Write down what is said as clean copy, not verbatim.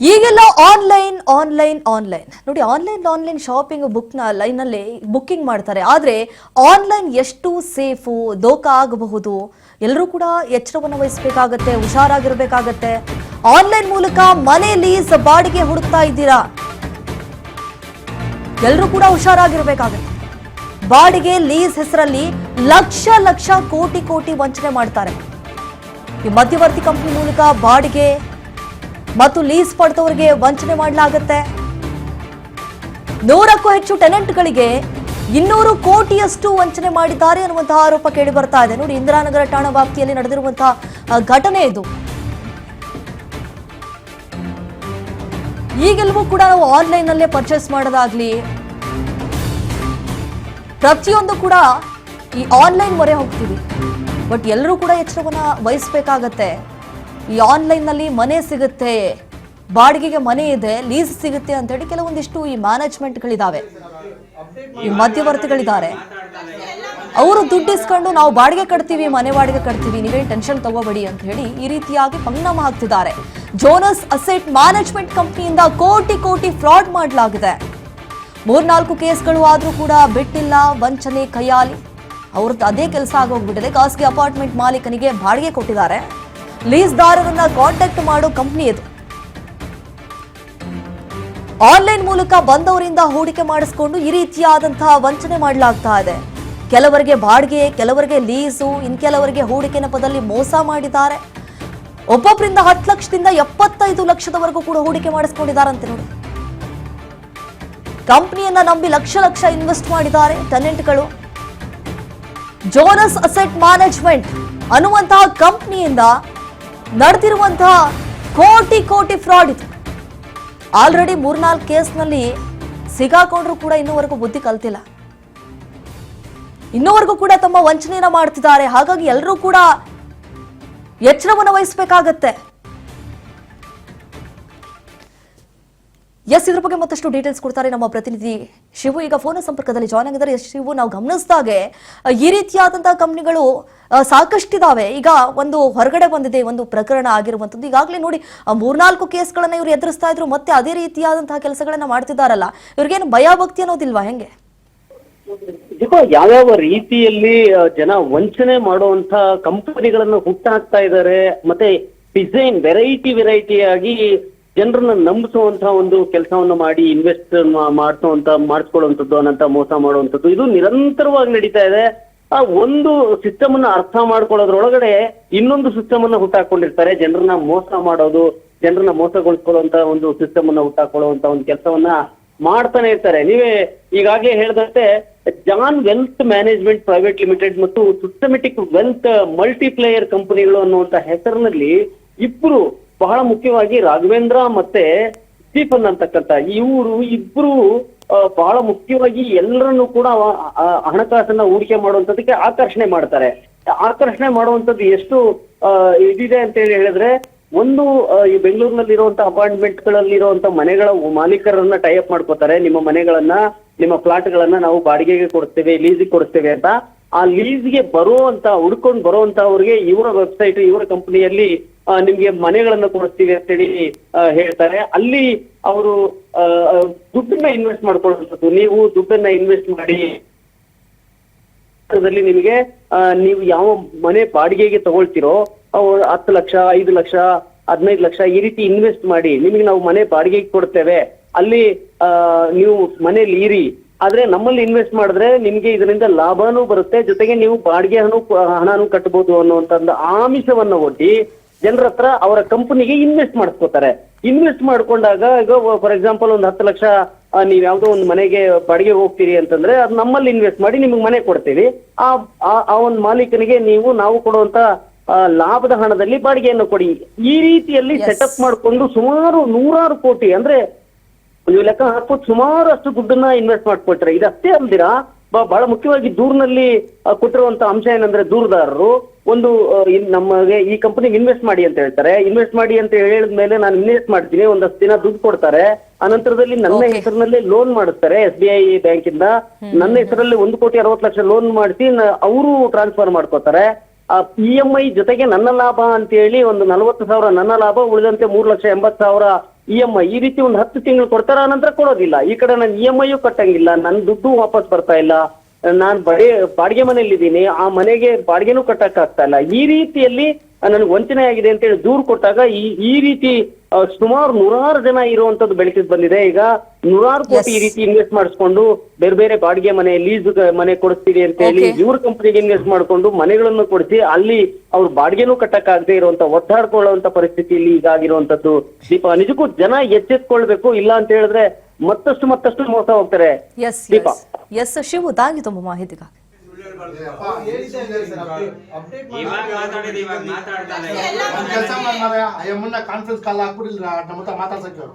ಈಗೆಲ್ಲ online online online ನೋಡಿ online shopping line ಅಲ್ಲಿ ಬುಕ್ಕಿಂಗ್ ಮಾಡ್ತಾರೆ. ಆದ್ರೆ ಆನ್ಲೈನ್ ಎಷ್ಟು ಸೇಫು, ದೋಖಾ ಆಗಬಹುದು, ಎಲ್ಲರೂ ಕೂಡ ಎಚ್ಚರವನ್ನು ವಹಿಸಬೇಕಾಗತ್ತೆ, ಹುಷಾರಾಗಿರ್ಬೇಕಾಗತ್ತೆ. ಆನ್ಲೈನ್ ಮೂಲಕ ಮನೆ ಲೀಸ್ ಬಾಡಿಗೆ ಹುಡುಕ್ತಾ ಇದ್ದೀರಾ, ಎಲ್ಲರೂ ಕೂಡ ಹುಷಾರಾಗಿರ್ಬೇಕಾಗತ್ತೆ. ಬಾಡಿಗೆ ಲೀಸ್ ಹೆಸರಲ್ಲಿ ಲಕ್ಷ ಲಕ್ಷ ಕೋಟಿ ಕೋಟಿ ವಂಚನೆ ಮಾಡ್ತಾರೆ. ಈ ಮಧ್ಯವರ್ತಿ ಕಂಪನಿ ಮೂಲಕ ಬಾಡಿಗೆ ಮತ್ತು ಲೀಸ್ ಪಡೆದವರಿಗೆ ವಂಚನೆ ಮಾಡಲಾಗುತ್ತೆ. 100ಕ್ಕೂ ಹೆಚ್ಚು ಟೆನೆಂಟ್ಗಳಿಗೆ 200 ಕೋಟಿಯಷ್ಟು ವಂಚನೆ ಮಾಡಿದ್ದಾರೆ ಅನ್ನುವಂತಹ ಆರೋಪ ಕೇಳಿ ಬರ್ತಾ ಇದೆ. ನೋಡಿ, ಇಂದಿರಾನಗರ ಠಾಣಾ ವ್ಯಾಪ್ತಿಯಲ್ಲಿ ನಡೆದಿರುವಂತಹ ಘಟನೆ ಇದು. ಈಗೆಲ್ಲವೂ ಕೂಡ ನಾವು ಆನ್ಲೈನ್ ನಲ್ಲೇ ಪರ್ಚೇಸ್ ಮಾಡೋದಾಗ್ಲಿ, ಪ್ರತಿಯೊಂದು ಕೂಡ ಈ ಆನ್ಲೈನ್ ಮೊರೆ ಹೋಗ್ತೀವಿ. ಬಟ್ ಎಲ್ಲರೂ ಕೂಡ ಎಚ್ಚರವನ್ನ ವಹಿಸಬೇಕಾಗತ್ತೆ. ಈ ಆನ್ಲೈನ್ ನಲ್ಲಿ ಮನೆ ಸಿಗುತ್ತೆ, ಬಾಡಿಗೆಗೆ ಮನೆ ಇದೆ, ಲೀಸ್ ಸಿಗುತ್ತೆ ಅಂತ ಹೇಳಿ ಕೆಲವೊಂದಿಷ್ಟು ಈ ಮ್ಯಾನೇಜ್ಮೆಂಟ್ಗಳಿದಾವೆ, ಈ ಮಧ್ಯವರ್ತಿಗಳಿದ್ದಾರೆ. ಅವರು ದುಡ್ಡು ಇಸ್ಕೊಂಡು ನಾವು ಬಾಡಿಗೆ ಕಟ್ತೀವಿ, ಮನೆ ಬಾಡಿಗೆ ಕಟ್ತೀವಿ, ನೀವೇನು ಟೆನ್ಷನ್ ತಗೋಬೇಡಿ ಅಂತ ಹೇಳಿ ಈ ರೀತಿಯಾಗಿ ಪರಿಣಾಮ ಹಾಕ್ತಿದ್ದಾರೆ. ಜೋನಸ್ ಅಸೆಟ್ ಮ್ಯಾನೇಜ್ಮೆಂಟ್ ಕಂಪನಿಯಿಂದ ಕೋಟಿ ಕೋಟಿ ಫ್ರಾಡ್ ಮಾಡಲಾಗಿದೆ. 3-4 ಕೇಸ್ಗಳು ಆದ್ರೂ ಕೂಡ ಬಿಟ್ಟಿಲ್ಲ. ವಂಚನೆ ಕೈಯಾಲಿ ಅವ್ರದ್ದು ಅದೇ ಕೆಲಸ ಆಗೋಗ್ಬಿಟ್ಟಿದೆ. ಖಾಸಗಿ ಅಪಾರ್ಟ್ಮೆಂಟ್ ಮಾಲೀಕನಿಗೆ ಬಾಡಿಗೆ ಕೊಟ್ಟಿದ್ದಾರೆ. ಲೀಸ್ದಾರರನ್ನ ಕಾಂಟ್ಯಾಕ್ಟ್ ಮಾಡೋ ಕಂಪನಿ ಇದು. ಆನ್ಲೈನ್ ಮೂಲಕ ಬಂದವರಿಂದ ಹೂಡಿಕೆ ಮಾಡಿಸಿಕೊಂಡು ಈ ರೀತಿಯಾದಂತಹ ವಂಚನೆ ಮಾಡಲಾಗ್ತಾ ಇದೆ. ಕೆಲವರಿಗೆ ಬಾಡಿಗೆ, ಕೆಲವರಿಗೆ ಲೀಸು, ಇನ್ ಕೆಲವರಿಗೆ ಹೂಡಿಕೆ ನೆಪದಲ್ಲಿ ಮೋಸ ಮಾಡಿದ್ದಾರೆ. ಒಬ್ಬೊಬ್ಬರಿಂದ 10 ಲಕ್ಷದಿಂದ 75 ಲಕ್ಷದವರೆಗೂ ಕೂಡ ಹೂಡಿಕೆ ಮಾಡಿಸ್ಕೊಂಡಿದ್ದಾರಂತೆ. ನೋಡಿ, ಕಂಪನಿಯನ್ನ ನಂಬಿ ಲಕ್ಷ ಲಕ್ಷ ಇನ್ವೆಸ್ಟ್ ಮಾಡಿದ್ದಾರೆ ಟೆನೆಂಟ್ಗಳು. ಜೋನಸ್ ಅಸೆಟ್ ಮ್ಯಾನೇಜ್ಮೆಂಟ್ ಅನ್ನುವಂತಹ ಕಂಪನಿಯಿಂದ ನಡೆದಿರುವಂತಹ ಕೋಟಿ ಕೋಟಿ ಫ್ರಾಡ್ ಇದು. ಆಲ್ರೆಡಿ 3-4 ಕೇಸ್ನಲ್ಲಿ ಸಿಗಾಕೊಂಡ್ರು ಕೂಡ ಇನ್ನೂವರೆಗೂ ಬುದ್ಧಿ ಕಲ್ತಿಲ್ಲ, ಇನ್ನೂವರೆಗೂ ಕೂಡ ತಮ್ಮ ವಂಚನೆಯನ್ನ ಮಾಡ್ತಿದ್ದಾರೆ. ಹಾಗಾಗಿ ಎಲ್ಲರೂ ಕೂಡ ಎಚ್ಚರವನ್ನು ವಹಿಸಬೇಕಾಗತ್ತೆ. ಇದ್ರ ಬಗ್ಗೆ ಮತ್ತಷ್ಟು ಡೀಟೇಲ್ಸ್ ಕೊಡ್ತಾರೆ ನಮ್ಮ ಪ್ರತಿನಿಧಿ ಶಿವು. ಈಗ ಫೋನ್ ಸಂಪರ್ಕದಲ್ಲಿ ಜಾಯ್ನ್ ಆಗಿದ್ದಾರೆ. ಶಿವು, ನಾವು ಗಮನಿಸಿದಾಗೆ ಈ ರೀತಿಯಾದಂತಹ ಕಂಪನಿಗಳು ಸಾಕಷ್ಟಿದಾವೆ. ಈಗ ಒಂದು ಹೊರಗಡೆ ಬಂದಿದೆ, ಒಂದು ಪ್ರಕರಣ ಆಗಿರುವಂತದ್ದು. ಈಗಾಗಲೇ ನೋಡಿ 3-4 ಕೇಸ್ಗಳನ್ನ ಇವರು ಎದುರಿಸ್ತಾ ಇದ್ರು, ಮತ್ತೆ ಅದೇ ರೀತಿಯಾದಂತಹ ಕೆಲಸಗಳನ್ನ ಮಾಡ್ತಿದ್ದಾರಲ್ಲ, ಇವ್ರಿಗೇನು ಭಯ ಭಕ್ತಿ ಅನ್ನೋದಿಲ್ವಾ? ಹೆಂಗೆ ಯಾವ್ಯಾವ ರೀತಿಯಲ್ಲಿ ಜನ ವಂಚನೆ ಮಾಡುವಂತ ಕಂಪನಿಗಳನ್ನ ಹುಟ್ಟಾಕ್ತಾ ಇದ್ದಾರೆ, ಮತ್ತೆ ಡಿಸೈನ್ ವೆರೈಟಿಯಾಗಿ ಜನರನ್ನ ನಂಬಿಸುವಂತಹ ಒಂದು ಕೆಲಸವನ್ನ ಮಾಡಿ ಇನ್ವೆಸ್ಟ್ ಮಾಡಿಸ್ಕೊಳ್ಳುವಂಥದ್ದು, ಅನಂತ ಮೋಸ ಮಾಡುವಂಥದ್ದು, ಇದು ನಿರಂತರವಾಗಿ ನಡೀತಾ ಇದೆ. ಆ ಒಂದು ಸಿಸ್ಟಮ್ ಅನ್ನ ಅರ್ಥ ಮಾಡ್ಕೊಳ್ಳೋದ್ರೊಳಗಡೆ ಇನ್ನೊಂದು ಸಿಸ್ಟಮ್ ಅನ್ನ ಹುಟ್ಟಾಕೊಂಡಿರ್ತಾರೆ. ಜನರನ್ನ ಮೋಸ ಮಾಡೋದು, ಜನರನ್ನ ಮೋಸಗೊಳಿಸ್ಕೊಳ್ಳುವಂತ ಒಂದು ಸಿಸ್ಟಮ್ ಅನ್ನ ಹುಟ್ಟಾಕೊಳ್ಳುವಂತ ಒಂದು ಕೆಲಸವನ್ನ ಮಾಡ್ತಾನೆ ಇರ್ತಾರೆ. ನೀವೇ ಈಗಾಗಲೇ ಹೇಳಿದಂತೆ John wealth management private limited ಮತ್ತು ಸಿಸ್ಟಮೆಟಿಕ್ ವೆಲ್ತ್ ಮಲ್ಟಿಪ್ಲೇಯರ್ ಕಂಪನಿಗಳು ಅನ್ನುವಂತ ಹೆಸರಿನಲ್ಲಿ ಇಬ್ರು, ಬಹಳ ಮುಖ್ಯವಾಗಿ ರಾಘವೇಂದ್ರ ಮತ್ತೆ ಸ್ಟೀಫನ್ ಅಂತಕ್ಕಂಥ ಇವರು ಇಬ್ರು ಬಹಳ ಮುಖ್ಯವಾಗಿ ಎಲ್ಲರನ್ನು ಕೂಡ ಹಣಕಾಸನ್ನ ಹೂಡಿಕೆ ಮಾಡುವಂತದಕ್ಕೆ ಆಕರ್ಷಣೆ ಮಾಡ್ತಾರೆ. ಆಕರ್ಷಣೆ ಮಾಡುವಂತದ್ದು ಎಷ್ಟು ಇದಿದೆ ಅಂತ ಹೇಳಿದ್ರೆ, ಒಂದು ಈ ಬೆಂಗಳೂರಿನಲ್ಲಿ ಇರುವಂತಹ ಅಪಾರ್ಟ್ಮೆಂಟ್ ಗಳಲ್ಲಿ ಇರುವಂತಹ ಮನೆಗಳ ಮಾಲೀಕರನ್ನ ಟೈಅಪ್ ಮಾಡ್ಕೋತಾರೆ. ನಿಮ್ಮ ಮನೆಗಳನ್ನ, ನಿಮ್ಮ ಫ್ಲಾಟ್ಗಳನ್ನ ನಾವು ಬಾಡಿಗೆಗೆ ಕೊಡ್ತೇವೆ, ಲೀಸಿಗೆ ಕೊಡ್ತೇವೆ ಅಂತ. ಆ ಲೀಸ್ಗೆ ಹುಡ್ಕೊಂಡು ಬರುವಂತವ್ರಿಗೆ ಇವರ ವೆಬ್ಸೈಟ್, ಇವರ ಕಂಪನಿಯಲ್ಲಿ ನಿಮ್ಗೆ ಮನೆಗಳನ್ನ ಕೊಡಿಸ್ತೀವಿ ಅಂತೇಳಿ ಹೇಳ್ತಾರೆ. ಅಲ್ಲಿ ಅವರು ದುಡ್ಡನ್ನ ಇನ್ವೆಸ್ಟ್ ಮಾಡ್ಕೊಳ್ಳುವಂಥದ್ದು. ನೀವು ದುಡ್ಡನ್ನ ಇನ್ವೆಸ್ಟ್ ಮಾಡಿ ನಿಮಗೆ ನೀವು ಯಾವ ಮನೆ ಬಾಡಿಗೆಗೆ ತಗೊಳ್ತಿರೋ 10 ಲಕ್ಷ, 5 ಲಕ್ಷ, 15 ಲಕ್ಷ ಈ ರೀತಿ ಇನ್ವೆಸ್ಟ್ ಮಾಡಿ ನಿಮಗೆ ನಾವು ಮನೆ ಬಾಡಿಗೆಗೆ ಕೊಡ್ತೇವೆ, ಅಲ್ಲಿ ನೀವು ಮನೇಲಿ ಇರಿ, ಆದ್ರೆ ನಮ್ಮಲ್ಲಿ ಇನ್ವೆಸ್ಟ್ ಮಾಡಿದ್ರೆ ನಿಮ್ಗೆ ಇದರಿಂದ ಲಾಭನೂ ಬರುತ್ತೆ, ಜೊತೆಗೆ ನೀವು ಬಾಡಿಗೆ ಹಣನೂ ಕಟ್ಟಬಹುದು ಅನ್ನುವಂತ ಆಮಿಷವನ್ನ ಒಡ್ಡಿ ಜನರ ಹತ್ರ ಅವರ ಕಂಪನಿಗೆ ಇನ್ವೆಸ್ಟ್ ಮಾಡಿಸ್ಕೋತಾರೆ. ಇನ್ವೆಸ್ಟ್ ಮಾಡ್ಕೊಂಡಾಗ ಈಗ ಫಾರ್ ಎಕ್ಸಾಂಪಲ್ ಒಂದು 10 ಲಕ್ಷ ನೀವ್ ಯಾವ್ದೋ ಒಂದು ಮನೆಗೆ ಬಾಡಿಗೆ ಹೋಗ್ತೀರಿ ಅಂತಂದ್ರೆ ಅದು ನಮ್ಮಲ್ಲಿ ಇನ್ವೆಸ್ಟ್ ಮಾಡಿ ನಿಮ್ಗೆ ಮನೆ ಕೊಡ್ತೀವಿ. ಆ ಒಂದು ಮಾಲೀಕನಿಗೆ ನಾವು ಕೊಡುವಂತ ಲಾಭದ ಹಣದಲ್ಲಿ ಬಾಡಿಗೆಯನ್ನು ಕೊಡಿ. ಈ ರೀತಿಯಲ್ಲಿ ಸೆಟಪ್ ಮಾಡಿಕೊಂಡು ಸುಮಾರು 100 ಕೋಟಿ, ಅಂದ್ರೆ ನೀವು ಲೆಕ್ಕ ಹಾಕ್ಬಿಟ್ಟು ಸುಮಾರು ಅಷ್ಟು ದುಡ್ಡನ್ನ ಇನ್ವೆಸ್ಟ್ ಮಾಡ್ಕೊಳ್ತಾರೆ. ಇದಷ್ಟೇ ಅಲ್ದಿರಾ, ಬಹಳ ಮುಖ್ಯವಾಗಿ ದೂರಿನಲ್ಲಿ ಕೊಟ್ಟಿರುವಂತ ಅಂಶ ಏನಂದ್ರೆ, ದೂರದಾರರು ಒಂದು ನಮಗೆ ಈ ಕಂಪನಿಗೆ ಇನ್ವೆಸ್ಟ್ ಮಾಡಿ ಅಂತ ಹೇಳ್ತಾರೆ. ಇನ್ವೆಸ್ಟ್ ಮಾಡಿ ಅಂತ ಹೇಳಿದ್ಮೇಲೆ ನಾನು ಇನ್ವೆಸ್ಟ್ ಮಾಡ್ತೀನಿ, ಒಂದಷ್ಟು ದಿನ ದುಡ್ಡು ಕೊಡ್ತಾರೆ. ಅನಂತರದಲ್ಲಿ ನನ್ನ ಹೆಸರಿನಲ್ಲಿ ಲೋನ್ ಮಾಡಿಸ್ತಾರೆ SBI ಬ್ಯಾಂಕ್ ಇಂದ. ನನ್ನ ಹೆಸರಲ್ಲಿ 1,60,00,000 ಲೋನ್ ಮಾಡಿಸಿ ಅವರು ಟ್ರಾನ್ಸ್ಫರ್ ಮಾಡ್ಕೋತಾರೆ. EMI ಜೊತೆಗೆ ನನ್ನ ಲಾಭ ಅಂತ ಹೇಳಿ ಒಂದು 40,000 ನನ್ನ ಲಾಭ, ಉಳಿದಂತೆ 3,80,000 EMI ಈ ರೀತಿ ಒಂದು 10 ತಿಂಗಳು ಕೊಡ್ತಾರ, ನಂತರ ಕೊಡೋದಿಲ್ಲ. ಈ ಕಡೆ ನಾನು EMI ಕಟ್ಟಂಗಿಲ್ಲ, ನನ್ನ ದುಡ್ಡು ವಾಪಸ್ ಬರ್ತಾ ಇಲ್ಲ, ನಾನು ಬಾಡಿಗೆ ಮನೆಯಲ್ಲಿದ್ದೀನಿ, ಆ ಮನೆಗೆ ಬಾಡಿಗೆನೂ ಕಟ್ಟಕ್ ಆಗ್ತಾ ಇಲ್ಲ. ಈ ರೀತಿಯಲ್ಲಿ ನನಗೆ ವಂಚನೆ ಆಗಿದೆ ಅಂತೇಳಿ ದೂರು ಕೊಟ್ಟಾಗ ಈ ರೀತಿ ಸುಮಾರು 100 ಜನ ಇರುವಂತದ್ದು ಬೆಳಕಿಗೆ ಬಂದಿದೆ. ಈಗ 100 ಕೋಟಿ ಈ ರೀತಿ ಇನ್ವೆಸ್ಟ್ ಮಾಡಿಸ್ಕೊಂಡು ಬೇರೆ ಬೇರೆ ಬಾಡಿಗೆ ಮನೆ, ಲೀಸ್ ಮನೆ ಕೊಡಿಸ್ತೀರಿ ಅಂತ ಹೇಳಿ ಇವ್ರ ಕಂಪನಿಗೆ ಇನ್ವೆಸ್ಟ್ ಮಾಡ್ಕೊಂಡು ಮನೆಗಳನ್ನು ಕೊಡಿಸಿ ಅಲ್ಲಿ ಅವ್ರು ಬಾಡಿಗೆನೂ ಕಟ್ಟಕ್ ಆಗದೆ ಇರುವಂತ ಒದ್ದಾಡ್ಕೊಳ್ಳುವಂತ ಪರಿಸ್ಥಿತಿಯಲ್ಲಿ ಈಗ ಆಗಿರುವಂತದ್ದು. ದೀಪಾ, ನಿಜಕ್ಕೂ ಜನ ಎಚ್ಚೆತ್ಕೊಳ್ಬೇಕು, ಇಲ್ಲ ಅಂತ ಹೇಳಿದ್ರೆ ಮತ್ತಷ್ಟು ಮೋಸ ಹೋಗ್ತಾರೆ. Deepa, S Shivu, thank you ತುಂಬ ಮಾಹಿತಿಗಾಗಿ. ಕಾನ್ಫರೆನ್ಸ್ ಕಾಲ್ ಹಾಕ್ಬಿಟ್ಟಿಲ್ಲ ಮಾತಾಡ್ಸಕ್ಕೆ.